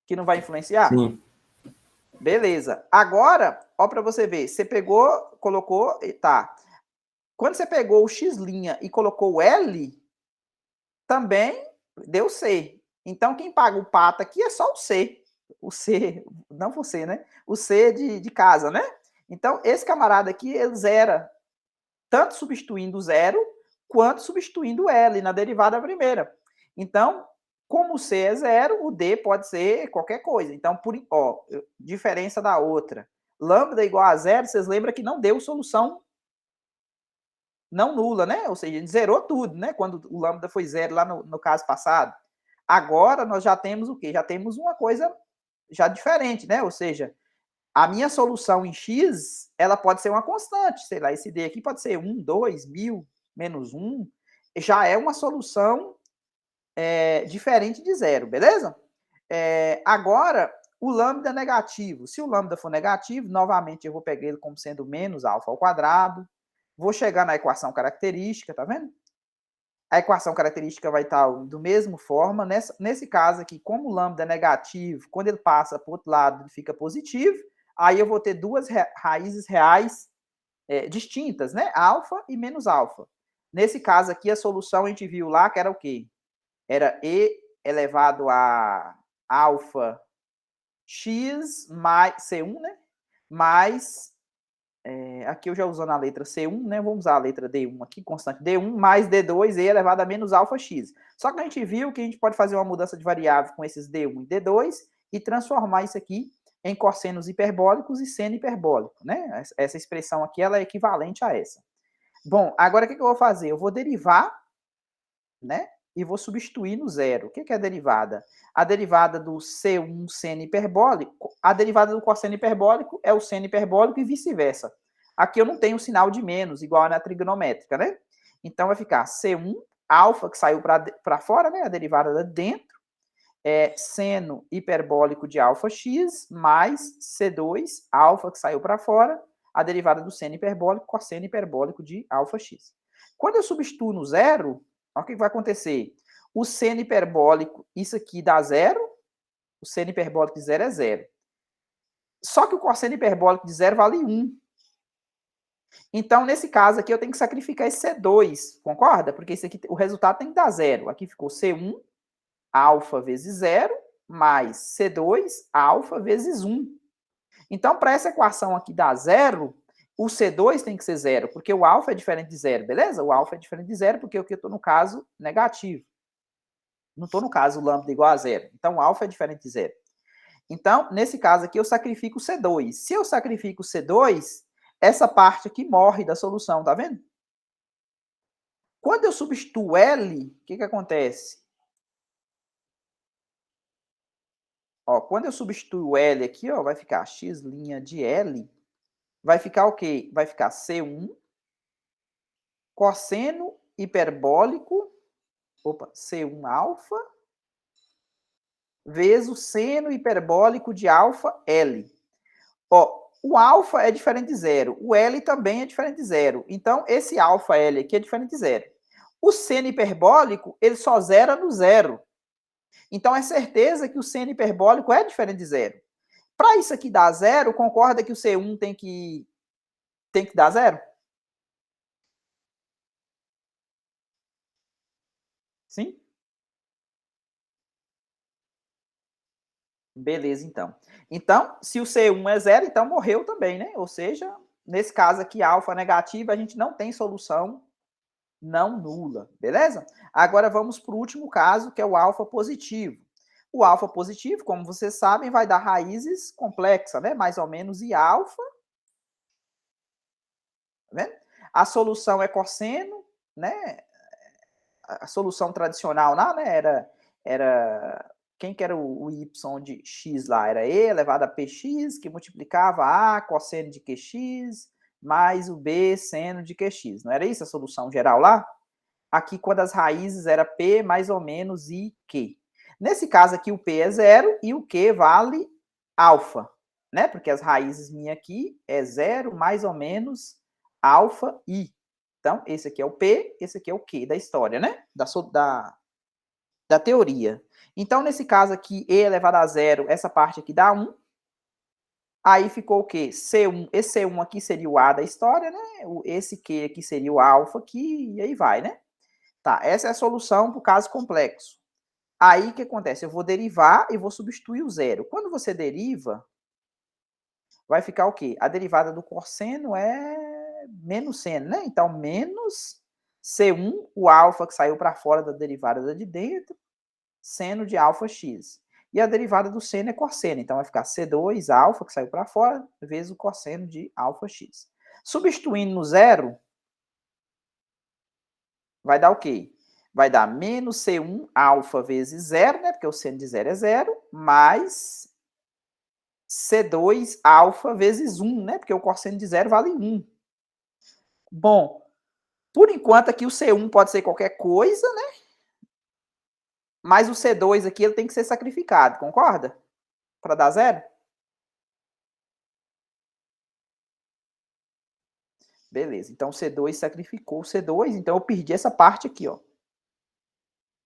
[SPEAKER 1] Que não vai influenciar?
[SPEAKER 2] Sim.
[SPEAKER 1] Beleza. Agora, ó para você ver. Você pegou, colocou, tá. Quando você pegou o X' e colocou o L, também deu C. Então, quem paga o pato aqui é só o C. O C, não você, né? O C de casa, né? Então, esse camarada aqui, ele zera tanto substituindo o zero, quanto substituindo o L na derivada primeira. Então, como o C é zero, o D pode ser qualquer coisa. Então, diferença da outra. Lambda igual a zero, vocês lembram que não deu solução não nula, né? Ou seja, a gente zerou tudo, né? Quando o lambda foi zero lá no caso passado. Agora nós já temos o quê? Já temos uma coisa já diferente, né? Ou seja, a minha solução em x, ela pode ser uma constante. Sei lá, esse D aqui pode ser 1, 2, 1000, menos 1. Já é uma solução diferente de zero, beleza? Agora, o lambda negativo. Se o lambda for negativo, novamente eu vou pegar ele como sendo menos alfa ao quadrado. Vou chegar na equação característica, tá vendo? A equação característica vai estar do mesmo forma. Nesse caso aqui, como o lambda é negativo, quando ele passa para o outro lado, ele fica positivo. Aí eu vou ter duas raízes reais distintas, né? Alfa e menos alfa. Nesse caso aqui, a solução a gente viu lá que era o quê? Era e elevado a alfa x mais C1, né? Mais, aqui eu já usando a letra C1, né? Vamos usar a letra D1 aqui, constante D1, mais D2, e elevado a menos alfa x. Só que a gente viu que a gente pode fazer uma mudança de variável com esses D1 e D2 e transformar isso aqui em cossenos hiperbólicos e seno hiperbólico, né? Essa expressão aqui, ela é equivalente a essa. Bom, agora o que eu vou fazer? Eu vou derivar, né? E vou substituir no zero. O que é a derivada? A derivada do C1 seno hiperbólico, a derivada do cosseno hiperbólico é o seno hiperbólico e vice-versa. Aqui eu não tenho sinal de menos, igual na trigonométrica, né? Então vai ficar C1, alfa, que saiu para fora, né? A derivada da dentro, seno hiperbólico de alfa x, mais C2, alfa, que saiu para fora, a derivada do seno hiperbólico, cosseno hiperbólico de alfa x. Quando eu substituo no zero, olha o que vai acontecer. O seno hiperbólico, isso aqui dá zero, o seno hiperbólico de zero é zero. Só que o cosseno hiperbólico de zero vale 1. Então, nesse caso aqui, eu tenho que sacrificar esse C2, concorda? Porque esse aqui, o resultado tem que dar zero. Aqui ficou C1, alfa vezes zero, mais C2, alfa vezes 1. Então, para essa equação aqui dar zero, o C2 tem que ser zero, porque o alfa é diferente de zero, beleza? O alfa é diferente de zero, porque eu estou no caso negativo. Não estou no caso lambda igual a zero. Então, o alfa é diferente de zero. Então, nesse caso aqui, eu sacrifico o C2. Se eu sacrifico o C2, essa parte aqui morre da solução, tá vendo? Quando eu substituo L, o que acontece? Ó, quando eu substituo L aqui, ó, vai ficar x' de L. Vai ficar o quê? Vai ficar C1 cosseno hiperbólico, C1 alfa, vezes o seno hiperbólico de alfa L. Ó, o alfa é diferente de zero, o L também é diferente de zero. Então, esse alfa L aqui é diferente de zero. O seno hiperbólico, ele só zera no zero. Então, é certeza que o seno hiperbólico é diferente de zero. Para isso aqui dar zero, concorda que o C1 tem que dar zero? Sim? Beleza, então. Então, se o C1 é zero, então morreu também, né? Ou seja, nesse caso aqui, alfa negativa, a gente não tem solução não nula, beleza? Agora vamos para o último caso, que é o alfa positivo. O alfa positivo, como vocês sabem, vai dar raízes complexas, né? Mais ou menos I alfa. Tá vendo? A solução é cosseno, né? A solução tradicional lá, né? Era quem que era o y de x lá? Era e elevado a px, que multiplicava a cosseno de qx, mais o b seno de qx. Não era isso a solução geral lá? Aqui, quando as raízes era p mais ou menos i q. Nesse caso aqui, o p é zero e o q vale alfa, né? Porque as raízes minha aqui é zero mais ou menos alfa i. Então, esse aqui é o p, esse aqui é o q da história, né? Da teoria. Então, nesse caso aqui, e elevado a zero, essa parte aqui dá 1. Aí ficou o quê? C1. Esse C1 aqui seria o A da história, né? Esse Q aqui seria o alfa aqui, e aí vai, né? Tá, essa é a solução para o caso complexo. Aí, o que acontece? Eu vou derivar e vou substituir o zero. Quando você deriva, vai ficar o quê? A derivada do cosseno é menos seno, né? Então, menos C1, o alfa que saiu para fora da derivada da de dentro, seno de alfa x. E a derivada do seno é cosseno, então vai ficar C2 alfa, que saiu para fora, vezes o cosseno de alfa x. Substituindo no zero, vai dar o quê? Vai dar menos C1 alfa vezes zero, né? Porque o seno de zero é zero, mais C2 alfa vezes 1, né? Porque o cosseno de zero vale 1. Bom, por enquanto aqui o C1 pode ser qualquer coisa, né? Mas o C2 aqui ele tem que ser sacrificado, concorda? Para dar zero? Beleza, então o C2 sacrificou o C2, então eu perdi essa parte aqui, ó.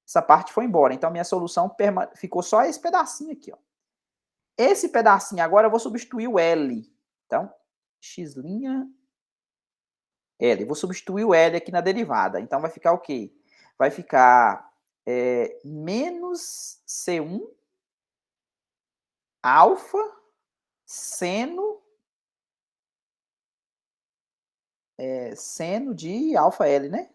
[SPEAKER 1] Essa parte foi embora, então minha solução ficou só esse pedacinho aqui, ó. Esse pedacinho agora eu vou substituir o L. Então, x' L. Vou substituir o L aqui na derivada. Então vai ficar o quê? Vai ficar menos C1 alfa seno seno de alfa L, né?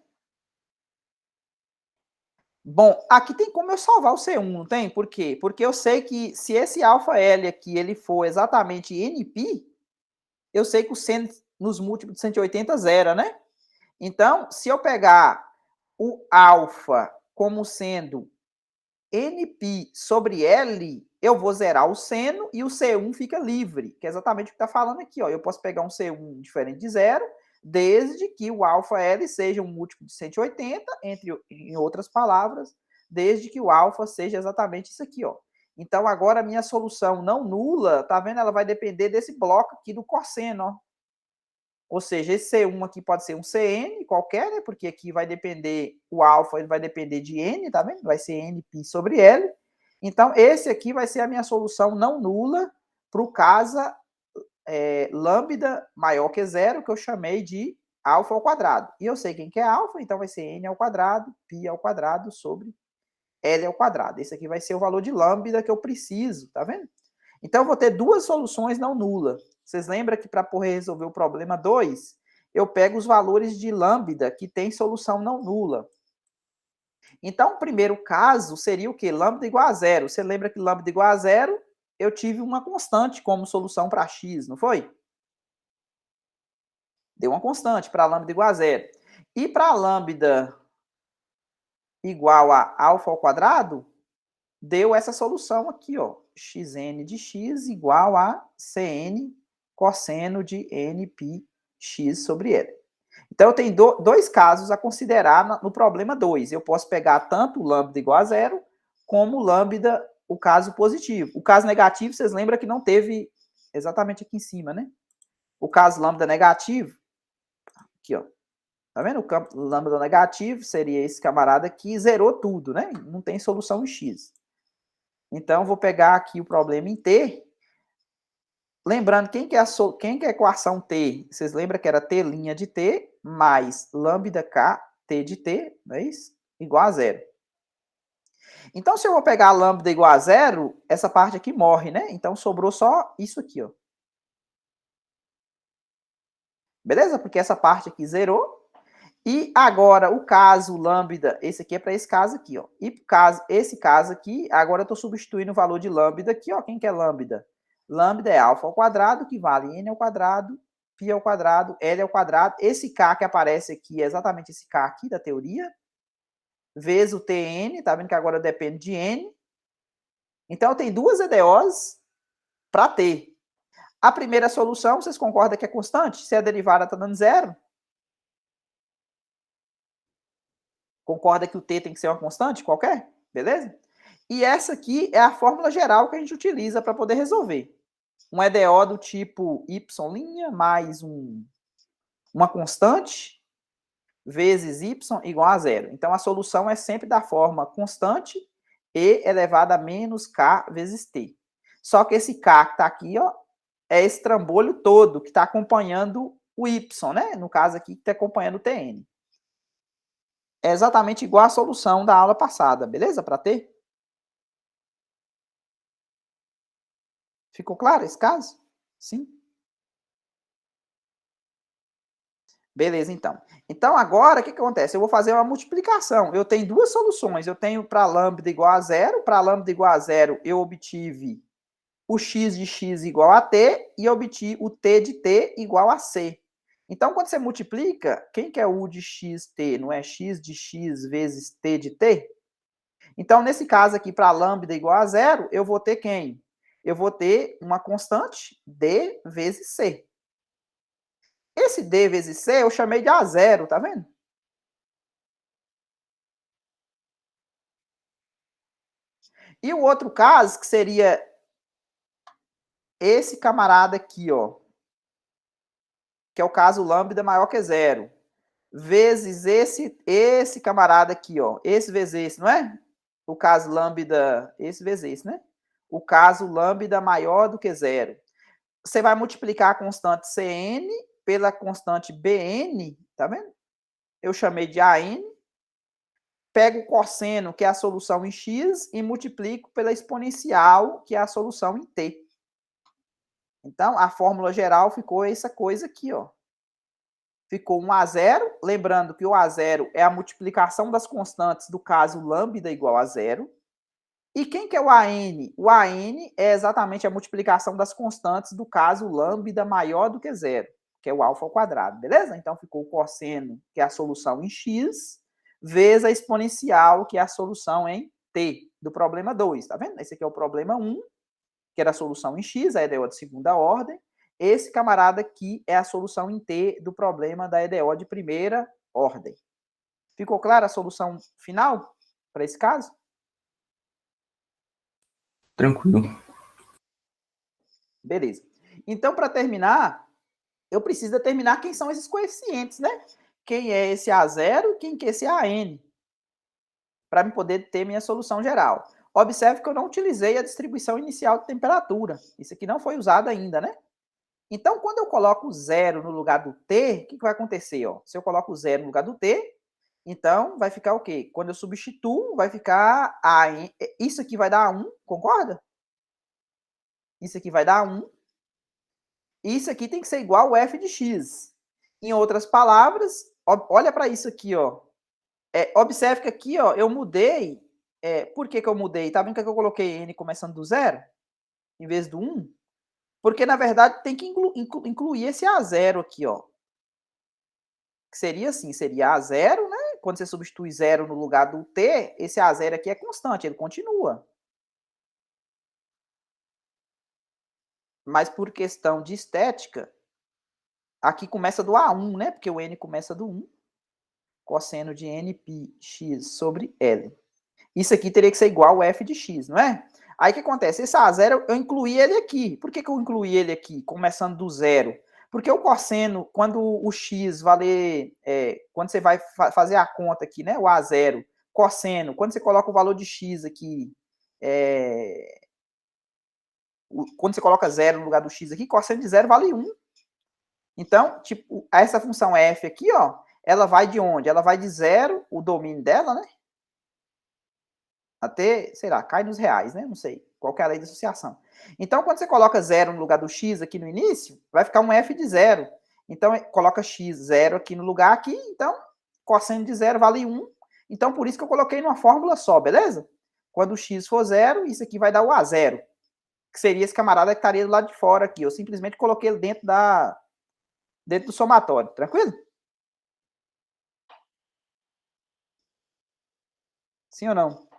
[SPEAKER 1] Bom, aqui tem como eu salvar o C1, não tem? Por quê? Porque eu sei que se esse alfa L aqui ele for exatamente NP, eu sei que o seno nos múltiplos de 180 zera, né? Então, se eu pegar o alfa como sendo NP sobre L, eu vou zerar o seno e o C1 fica livre, que é exatamente o que está falando aqui. Ó. Eu posso pegar um C1 diferente de zero, desde que o alfa L seja um múltiplo de 180, em outras palavras, desde que o alfa seja exatamente isso aqui. Ó. Então, agora a minha solução não nula, tá vendo? Ela vai depender desse bloco aqui do cosseno, ó. Ou seja, esse C1 aqui pode ser um Cn qualquer, né? Porque aqui vai depender, o alfa ele vai depender de n, tá vendo? Vai ser nπ sobre L. Então, esse aqui vai ser a minha solução não nula para o caso lambda maior que zero, que eu chamei de alfa ao quadrado. E eu sei quem que é alfa, então vai ser n ao quadrado, π ao quadrado sobre L ao quadrado. Esse aqui vai ser o valor de lambda que eu preciso, tá vendo? Então, eu vou ter duas soluções não nulas. Vocês lembram que para poder resolver o problema 2, eu pego os valores de lambda que tem solução não nula. Então, o primeiro caso seria o quê? Lambda igual a zero. Você lembra que lambda igual a zero, eu tive uma constante como solução para x, não foi? Deu uma constante para lambda igual a zero. E para lambda igual a alfa ao quadrado, deu essa solução aqui, ó. Xn de x igual a Cn cosseno de nπx sobre L. Então, eu tenho dois casos a considerar no problema 2. Eu posso pegar tanto o lambda igual a zero, como o lambda, o caso positivo. O caso negativo, vocês lembram que não teve exatamente aqui em cima, né? O caso lambda negativo, aqui, ó. Tá vendo? O campo lambda negativo seria esse camarada aqui, zerou tudo, né? Não tem solução em x. Então, vou pegar aqui o problema em t. Lembrando, quem que é a equação t? Vocês lembram que era t' de t mais lambda k t de t, não é isso? Igual a zero. Então, se eu vou pegar a lambda igual a zero, essa parte aqui morre, né? Então, sobrou só isso aqui, ó. Beleza? Porque essa parte aqui zerou. E agora, o caso lambda, esse aqui é para esse caso aqui, ó. E esse caso aqui, agora eu estou substituindo o valor de lambda aqui, ó. Quem que é lambda? Lambda é alfa ao quadrado, que vale n ao quadrado, π ao quadrado, L ao quadrado. Esse K que aparece aqui é exatamente esse K aqui da teoria, vezes o Tn, tá vendo que agora depende de n. Então, eu tenho duas EDOs para T. A primeira solução, vocês concordam que é constante? Se a derivada está dando zero, concorda que o t tem que ser uma constante qualquer? Beleza? E essa aqui é a fórmula geral que a gente utiliza para poder resolver. Um EDO do tipo y' mais uma constante vezes y igual a zero. Então, a solução é sempre da forma constante e elevado a menos k vezes t. Só que esse k que está aqui, ó, é esse trambolho todo que está acompanhando o y, né? No caso aqui, que está acompanhando o tn. É exatamente igual à solução da aula passada, beleza? Para ter? Ficou claro esse caso? Sim? Beleza, então. Então, agora, o que acontece? Eu vou fazer uma multiplicação. Eu tenho duas soluções. Eu tenho para lambda igual a zero. Para lambda igual a zero, eu obtive o x de x igual a t e obtive o t de t igual a c. Então, quando você multiplica, quem que é u de xt? Não é x de x vezes t de t? Então, nesse caso aqui, para lambda igual a zero, eu vou ter quem? Eu vou ter uma constante d vezes c. Esse d vezes c eu chamei de A0, tá vendo? E o outro caso, que seria esse camarada aqui, ó, que é o caso lambda maior que zero, vezes esse camarada aqui, ó, esse vezes esse, não é? O caso lambda, esse vezes esse, né? O caso lambda maior do que zero. Você vai multiplicar a constante Cn pela constante Bn, tá vendo? Eu chamei de AN. Pego o cosseno, que é a solução em x, e multiplico pela exponencial, que é a solução em t. Então, a fórmula geral ficou essa coisa aqui, ó. Ficou 1 a 0, lembrando que o a 0 é a multiplicação das constantes do caso lambda igual a zero. E quem que é o AN? O AN é exatamente a multiplicação das constantes do caso lambda maior do que zero, que é o alfa ao quadrado, beleza? Então, ficou o cosseno, que é a solução em x, vezes a exponencial, que é a solução em t, do problema 2, tá vendo? Esse aqui é o problema 1, que era a solução em x, a EDO de segunda ordem. Esse camarada aqui é a solução em t do problema da EDO de primeira ordem. Ficou clara a solução final para esse caso?
[SPEAKER 2] Tranquilo.
[SPEAKER 1] Beleza. Então, para terminar, eu preciso determinar quem são esses coeficientes, né? Quem é esse A0 e quem que é esse AN, para me poder ter minha solução geral. Observe que eu não utilizei a distribuição inicial de temperatura. Isso aqui não foi usado ainda, né? Então, quando eu coloco zero no lugar do T, o que vai acontecer? Ó? Se eu coloco zero no lugar do T, então vai ficar o quê? Quando eu substituo, vai ficar AN. Isso aqui vai dar 1, concorda? Isso aqui vai dar 1. Isso aqui tem que ser igual ao f de x. Em outras palavras, olha para isso aqui, ó. Observe que aqui, ó, eu mudei. Por que eu mudei? Tá vendo que eu coloquei n começando do zero, em vez do 1? Porque, na verdade, tem que incluir esse A0 aqui, ó. Que seria assim, seria A0, né? Quando você substitui zero no lugar do t, esse A0 aqui é constante, ele continua. Mas por questão de estética, aqui começa do A1, né? Porque o n começa do 1. Cosseno de nπx sobre L. Isso aqui teria que ser igual ao f de x, não é? Aí o que acontece? Esse A0, eu incluí ele aqui. Por que eu incluí ele aqui, começando do zero? Porque o cosseno, quando o x valer... quando você vai fazer a conta aqui, né? O A0, cosseno, quando você coloca o valor de x aqui... quando você coloca zero no lugar do x aqui, cosseno de zero vale 1. Então, tipo, essa função f aqui, ó, ela vai de onde? Ela vai de zero, o domínio dela, né? Até, sei lá, cai nos reais, né? Não sei. Qual que é a lei da associação. Então, quando você coloca zero no lugar do x aqui no início, vai ficar um f de zero. Então, coloca x, zero aqui no lugar aqui. Então, cosseno de zero vale 1. Então, por isso que eu coloquei numa fórmula só, beleza? Quando o x for zero, isso aqui vai dar o a zero. Que seria esse camarada que estaria do lado de fora aqui. Eu simplesmente coloquei ele dentro do somatório. Tranquilo? Sim ou não?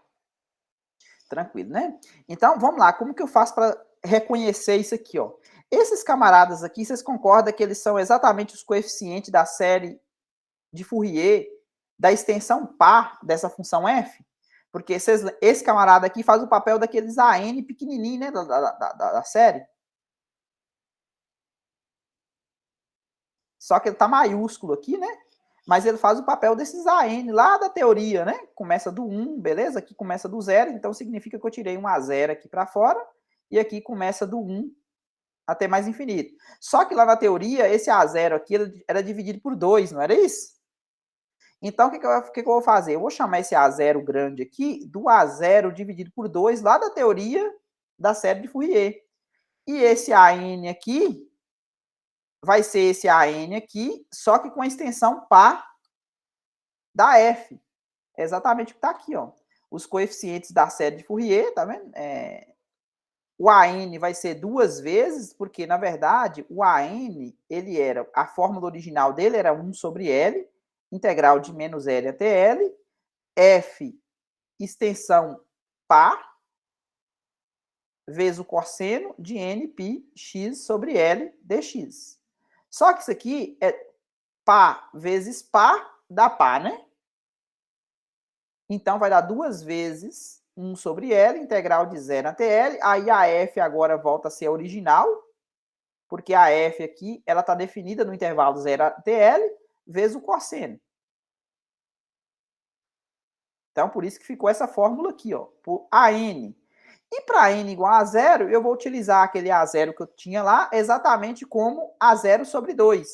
[SPEAKER 1] Tranquilo, né? Então, vamos lá. Como que eu faço para reconhecer isso aqui, ó? Esses camaradas aqui, vocês concordam que eles são exatamente os coeficientes da série de Fourier da extensão par dessa função f? Porque esse camarada aqui faz o papel daqueles AN pequenininho, né, da série. Só que ele tá maiúsculo aqui, né? Mas ele faz o papel desses AN lá da teoria, né? Começa do 1, beleza? Aqui começa do 0, então significa que eu tirei um A0 aqui para fora, e aqui começa do 1 até mais infinito. Só que lá na teoria, esse A0 aqui era dividido por 2, não era isso? Então, o que eu vou fazer? Eu vou chamar esse A0 grande aqui do A0 dividido por 2 lá da teoria da série de Fourier. E esse AN aqui vai ser esse AN aqui, só que com a extensão par da F. É exatamente o que está aqui, ó. Os coeficientes da série de Fourier, tá vendo? O AN vai ser 2 vezes, porque, na verdade, o AN, ele era, a fórmula original dele era 1 sobre L, integral de menos L até L, F, extensão par, vezes o cosseno de nπx sobre L dx. Só que isso aqui é par vezes par dá par, né? Então, vai dar 2 vezes 1 sobre L, integral de 0 até L. Aí a f agora volta a ser a original, porque a f aqui, ela está definida no intervalo 0 até L, vezes o cosseno. Então, por isso que ficou essa fórmula aqui, ó, por AN. E para n igual a 0, eu vou utilizar aquele A0 que eu tinha lá, exatamente como A0 sobre 2.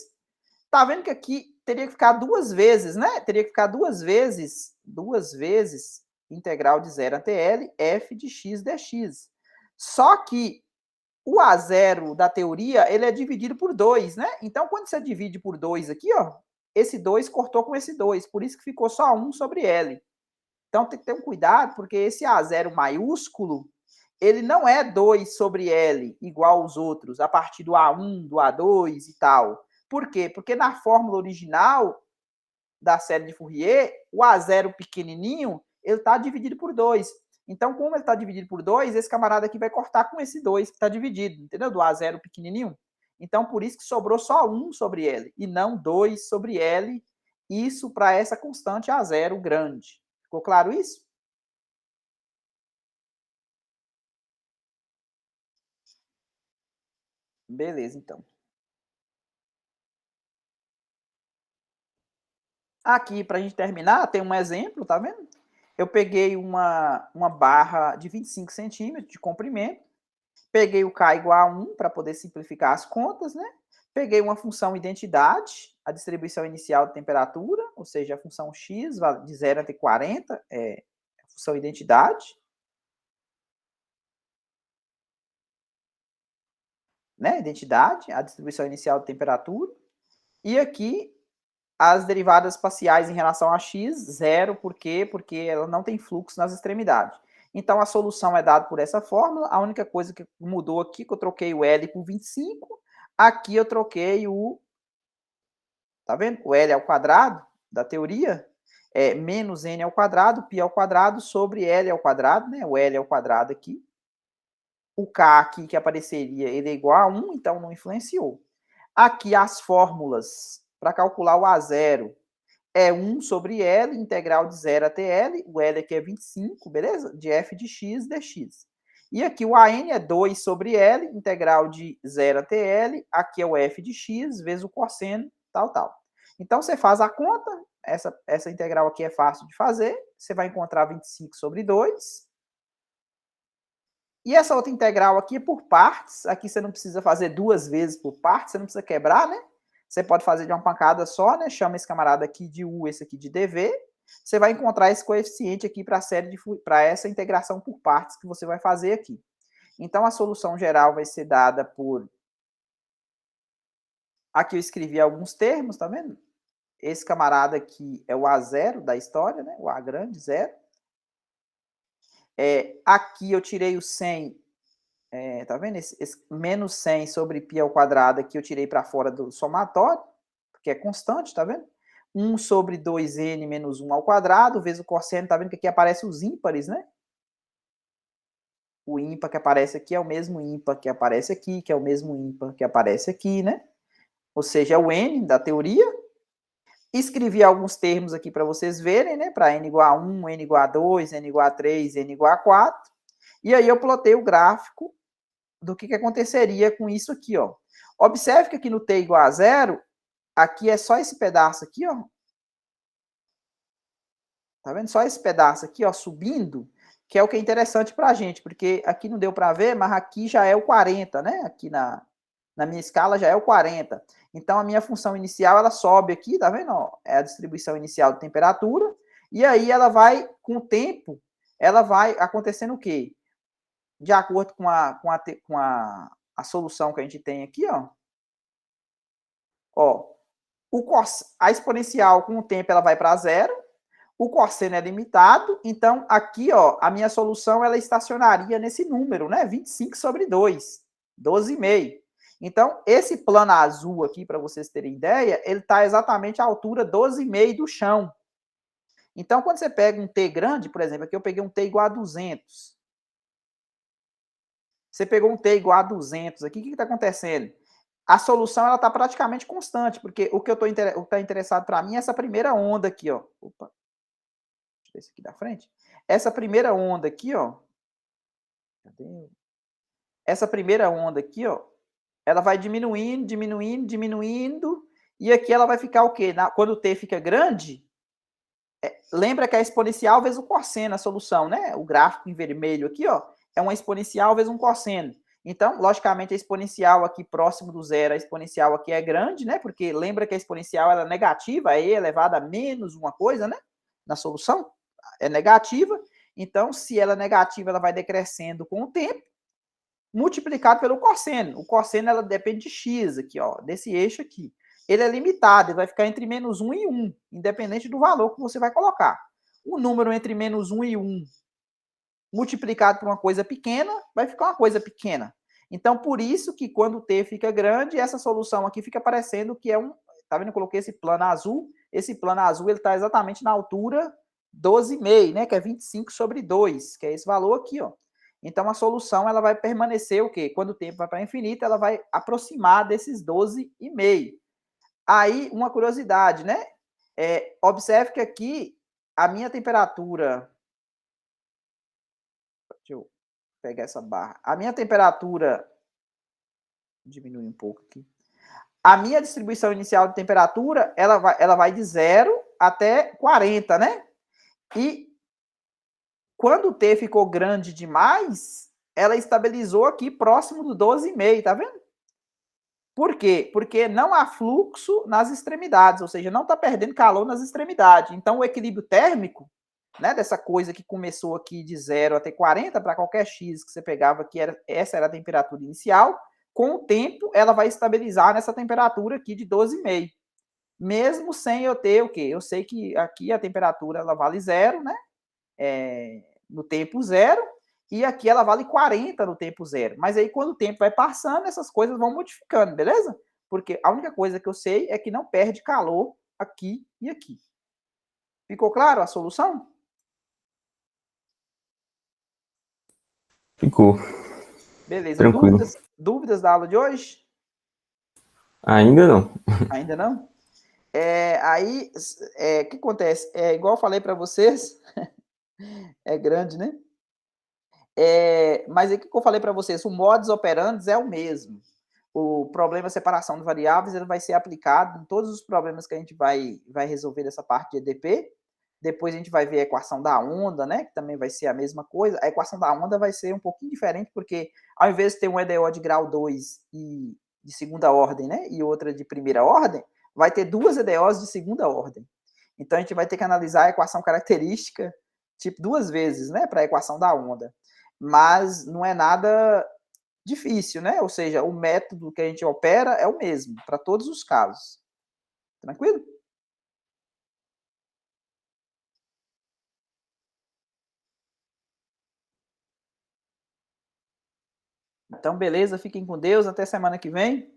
[SPEAKER 1] Tá vendo que aqui teria que ficar duas vezes, né? Teria que ficar duas vezes integral de 0 até L, f de x dx. Só que o A0 da teoria, ele é dividido por 2, né? Então, quando você divide por 2 aqui, ó, esse 2 cortou com esse 2, por isso que ficou só 1 sobre L. Então, tem que ter um cuidado, porque esse A0 maiúsculo, ele não é 2 sobre L igual aos outros, a partir do A1, do A2 e tal. Por quê? Porque na fórmula original da série de Fourier, o A0 pequenininho, ele está dividido por 2. Então, como ele está dividido por 2, esse camarada aqui vai cortar com esse 2 que está dividido, entendeu? Do A0 pequenininho. Então, por isso que sobrou só 1 sobre L, e não 2 sobre L, isso para essa constante A0 grande. Ficou claro isso? Beleza, então. Aqui, para a gente terminar, tem um exemplo, tá vendo? Eu peguei uma barra de 25 centímetros de comprimento, peguei o K igual a 1 para poder simplificar as contas, né? Peguei uma função identidade, a distribuição inicial de temperatura, ou seja, a função x de 0 até 40, é a função identidade, né? Identidade, a distribuição inicial de temperatura. E aqui as derivadas parciais em relação a x, zero, por quê? Porque ela não tem fluxo nas extremidades. Então, a solução é dada por essa fórmula, a única coisa que mudou aqui, que eu troquei o L por 25, aqui eu troquei tá vendo? O L ao quadrado da teoria, é menos N ao quadrado, π ao quadrado, sobre L ao quadrado, né? O L ao quadrado aqui. O K aqui que apareceria, ele é igual a 1, então não influenciou. Aqui as fórmulas para calcular o A0 é 1 sobre L, integral de 0 até L, o L aqui é 25, beleza? De f de x dx. E aqui o AN é 2 sobre L, integral de 0 até L, aqui é o f de x, vezes o cosseno, tal, tal. Então, você faz a conta, essa integral aqui é fácil de fazer, você vai encontrar 25 sobre 2. E essa outra integral aqui é por partes, aqui você não precisa fazer duas vezes por parte, você não precisa quebrar, né? Você pode fazer de uma pancada só, né? Chama esse camarada aqui de U, esse aqui de dv. Você vai encontrar esse coeficiente aqui para essa integração por partes que você vai fazer aqui. Então, a solução geral vai ser dada por... Aqui eu escrevi alguns termos, tá vendo? Esse camarada aqui é o A0 da história, né? O A grande, 0. Aqui eu tirei o 100, tá vendo? Esse menos 100 sobre π ao quadrado aqui eu tirei para fora do somatório, porque é constante, tá vendo? 1 sobre 2n menos 1 ao quadrado, vezes o cosseno, tá vendo que aqui aparece os ímpares, né? O ímpar que aparece aqui é o mesmo ímpar que aparece aqui, que é o mesmo ímpar que aparece aqui, né? Ou seja, é o n da teoria. Escrevi alguns termos aqui para vocês verem, né? Para n igual a 1, n igual a 2, n igual a 3, n igual a 4. E aí eu plotei o gráfico do que aconteceria com isso aqui, ó. Observe que aqui no t igual a 0, aqui é só esse pedaço aqui, ó. Tá vendo? Só esse pedaço aqui, ó, subindo, que é o que é interessante pra gente, porque aqui não deu para ver, mas aqui já é o 40, né? Aqui na minha escala já é o 40. Então, a minha função inicial, ela sobe aqui, tá vendo? Ó, é a distribuição inicial de temperatura, e aí ela vai, com o tempo, ela vai acontecendo o quê? De acordo com a solução que a gente tem aqui, ó a exponencial, com o tempo, ela vai para zero, o cosseno é limitado, então aqui, ó, a minha solução, ela estacionaria nesse número, né? 25 sobre 2, 12,5. Então, esse plano azul aqui, para vocês terem ideia, ele está exatamente à altura 12,5 do chão. Então, quando você pega um T grande, por exemplo, aqui eu peguei um T igual a 200. Você pegou um T igual a 200 aqui, o que está acontecendo? A solução ela está praticamente constante, porque o que está interessado para mim é essa primeira onda aqui, ó. Opa, deixa eu ver isso aqui da frente. essa primeira onda aqui, ó. Cadê? Essa primeira onda aqui, ó, ela vai diminuindo, diminuindo, diminuindo, e aqui ela vai ficar o quê? Quando o t fica grande, lembra que é exponencial vezes o cosseno a solução, né? O gráfico em vermelho aqui, ó, é uma exponencial vezes um cosseno. Então, logicamente, a exponencial aqui próximo do zero, a exponencial aqui é grande, né? Porque lembra que a exponencial ela é negativa, é e elevado a menos uma coisa, né? Na solução, é negativa. Então, se ela é negativa, ela vai decrescendo com o tempo, multiplicado pelo cosseno. O cosseno, ela depende de x aqui, ó, desse eixo aqui. Ele é limitado, ele vai ficar entre menos 1 e 1, independente do valor que você vai colocar. O número entre menos 1 e 1 multiplicado por uma coisa pequena, vai ficar uma coisa pequena. Então, por isso que quando o t fica grande, essa solução aqui fica parecendo que é um... Tá vendo? Eu coloquei esse plano azul. Esse plano azul, ele está exatamente na altura 12,5, né? Que é 25 sobre 2, que é esse valor aqui, ó. Então, a solução, ela vai permanecer o quê? Quando o tempo vai para infinito, ela vai aproximar desses 12,5. Aí, uma curiosidade, né? Observe que aqui, a minha temperatura... Deixa eu pegar essa barra. A minha temperatura... Diminui um pouco aqui. A minha distribuição inicial de temperatura, ela vai de 0 até 40, né? E quando o T ficou grande demais, ela estabilizou aqui próximo do 12,5, tá vendo? Por quê? Porque não há fluxo nas extremidades, ou seja, não está perdendo calor nas extremidades. Então, o equilíbrio térmico, né, dessa coisa que começou aqui de 0 até 40, para qualquer x que você pegava, essa era a temperatura inicial, com o tempo, ela vai estabilizar nessa temperatura aqui de 12,5. Mesmo sem eu ter o quê? Eu sei que aqui a temperatura ela vale 0, né? No tempo 0, e aqui ela vale 40 no tempo 0. Mas aí, quando o tempo vai passando, essas coisas vão modificando, beleza? Porque a única coisa que eu sei é que não perde calor aqui e aqui. Ficou claro a solução?
[SPEAKER 2] Ficou.
[SPEAKER 1] Beleza.
[SPEAKER 2] Tranquilo.
[SPEAKER 1] Dúvidas da aula de hoje?
[SPEAKER 2] Ainda não.
[SPEAKER 1] Ainda não? Aí, o que acontece? Igual eu falei para vocês, é grande, né? Mas o que eu falei para vocês? O modus operandi é o mesmo. O problema de separação de variáveis ele vai ser aplicado em todos os problemas que a gente vai resolver dessa parte de EDP. Depois a gente vai ver a equação da onda, né? Que também vai ser a mesma coisa. A equação da onda vai ser um pouquinho diferente, porque ao invés de ter um EDO de grau 2 e de segunda ordem, né? E outra de primeira ordem, vai ter duas EDOs de segunda ordem. Então a gente vai ter que analisar a equação característica tipo duas vezes, né? Para a equação da onda. Mas não é nada difícil, né? Ou seja, o método que a gente opera é o mesmo para todos os casos. Tranquilo? Então, beleza, fiquem com Deus, até semana que vem.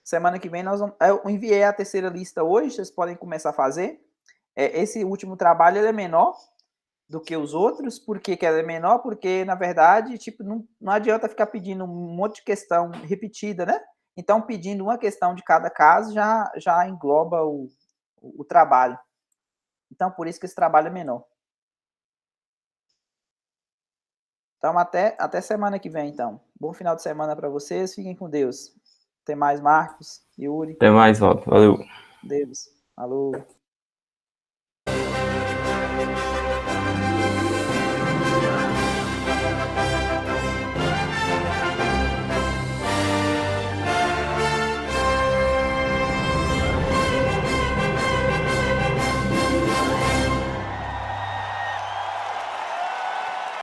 [SPEAKER 1] Semana que vem eu enviei a terceira lista hoje, vocês podem começar a fazer. Esse último trabalho ele é menor do que os outros. Por que ela é menor? Porque, na verdade, tipo, não adianta ficar pedindo um monte de questão repetida, né? Então, pedindo uma questão de cada caso já engloba o trabalho. Então, por isso que esse trabalho é menor. Então, até semana que vem, então. Bom final de semana para vocês. Fiquem com Deus. Até mais, Marcos, Yuri.
[SPEAKER 2] Até mais, Valdo. Valeu.
[SPEAKER 1] Deus. Alô.